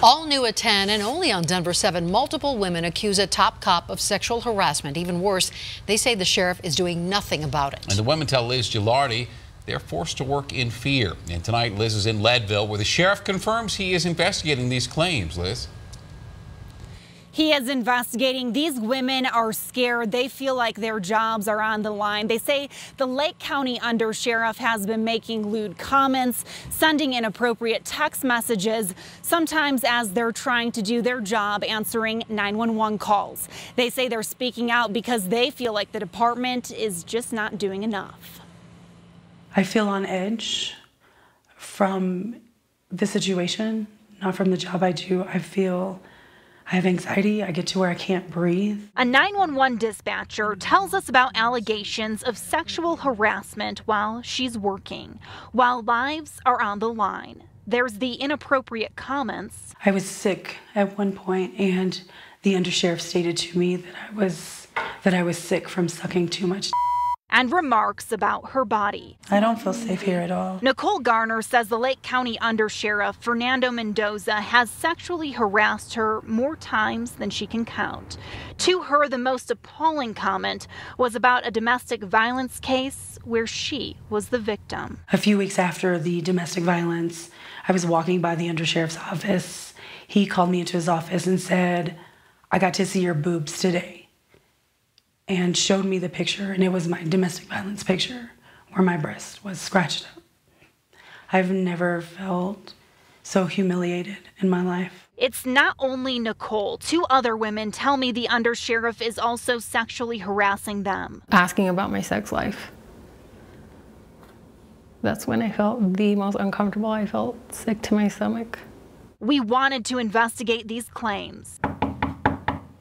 All new at 10 and only on Denver 7, multiple women accuse a top cop of sexual harassment. Even worse, they say the sheriff is doing nothing about it. And the women tell Liz Gilardi they're forced to work in fear. And tonight, Liz is in Leadville, where the sheriff confirms he is investigating these claims. Liz? He is investigating. These women are scared. They feel like their jobs are on the line. They say the Lake County undersheriff has been making lewd comments, sending inappropriate text messages, sometimes as they're trying to do their job answering 911 calls. They say they're speaking out because they feel like the department is just not doing enough. I feel on edge from the situation, not from the job I do. I have anxiety. I get to where I can't breathe. A 911 dispatcher tells us about allegations of sexual harassment while she's working, while lives are on the line. There's the inappropriate comments. I was sick at one point, and the undersheriff stated to me that I was sick from sucking too much. And remarks about her body. I don't feel safe here at all. Nicole Garner says the Lake County undersheriff, Fernando Mendoza, has sexually harassed her more times than she can count. To her, the most appalling comment was about a domestic violence case where she was the victim. A few weeks after the domestic violence, I was walking by the undersheriff's office. He called me into his office and said, "I got to see your boobs today," and showed me the picture, and it was my domestic violence picture where my breast was scratched up. I've never felt so humiliated in my life. It's not only Nicole. Two other women tell me the undersheriff is also sexually harassing them. Asking about my sex life. That's when I felt the most uncomfortable. I felt sick to my stomach. We wanted to investigate these claims,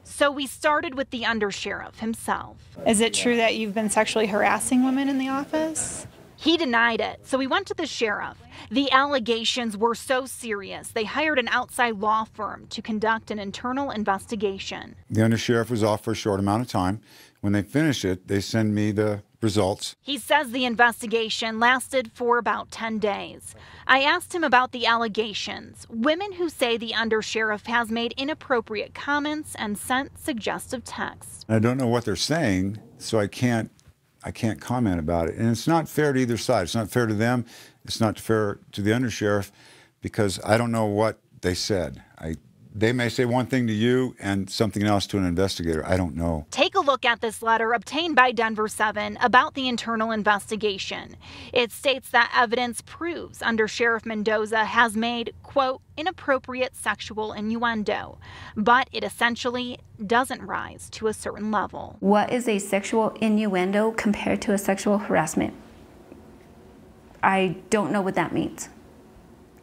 so we started with the undersheriff himself. Is it true that you've been sexually harassing women in the office? He denied it, so we went to the sheriff. The allegations were so serious, they hired an outside law firm to conduct an internal investigation. The undersheriff was off for a short amount of time. When they finish it, they send me the results. He says the investigation lasted for about 10 days. I asked him about the allegations. Women who say the undersheriff has made inappropriate comments and sent suggestive texts. I don't know what they're saying, so I can't comment about it. And it's not fair to either side. It's not fair to them. It's not fair to the undersheriff, because I don't know what they said. They may say one thing to you and something else to an investigator. I don't know. Take a look at this letter obtained by Denver 7 about the internal investigation. It states that evidence proves Undersheriff Mendoza has made, quote, inappropriate sexual innuendo, but it essentially doesn't rise to a certain level. What is a sexual innuendo compared to a sexual harassment? I don't know what that means.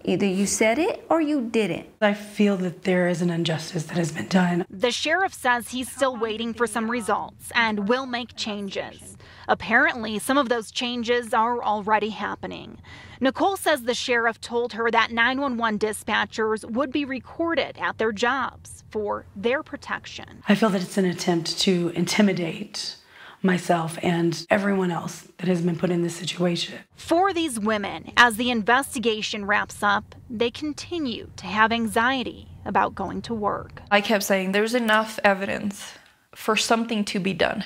Either you said it or you didn't. I feel that there is an injustice that has been done. The sheriff says he's still waiting for some results and will make changes. Apparently, some of those changes are already happening. Nicole says the sheriff told her that 911 dispatchers would be recorded at their jobs for their protection. I feel that it's an attempt to intimidate myself and everyone else that has been put in this situation. For these women, as the investigation wraps up, they continue to have anxiety about going to work. I kept saying there's enough evidence for something to be done.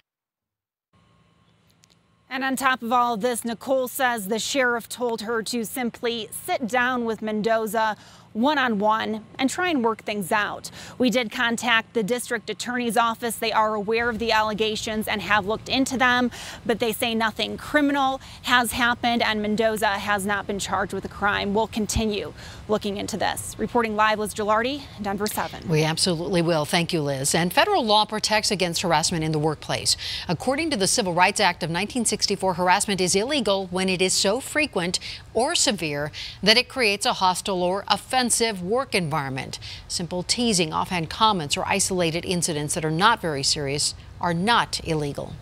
And on top of all of this, Nicole says the sheriff told her to simply sit down with Mendoza one-on-one and try and work things out. We did contact the district attorney's office. They are aware of the allegations and have looked into them, but they say nothing criminal has happened and Mendoza has not been charged with a crime. We'll continue looking into this. Reporting live, Liz Gilardi, Denver 7. We absolutely will. Thank you, Liz. And federal law protects against harassment in the workplace. According to the Civil Rights Act of 1964, harassment is illegal when it is so frequent or severe that it creates a hostile or offensive work environment. Simple teasing, offhand comments, or isolated incidents that are not very serious are not illegal.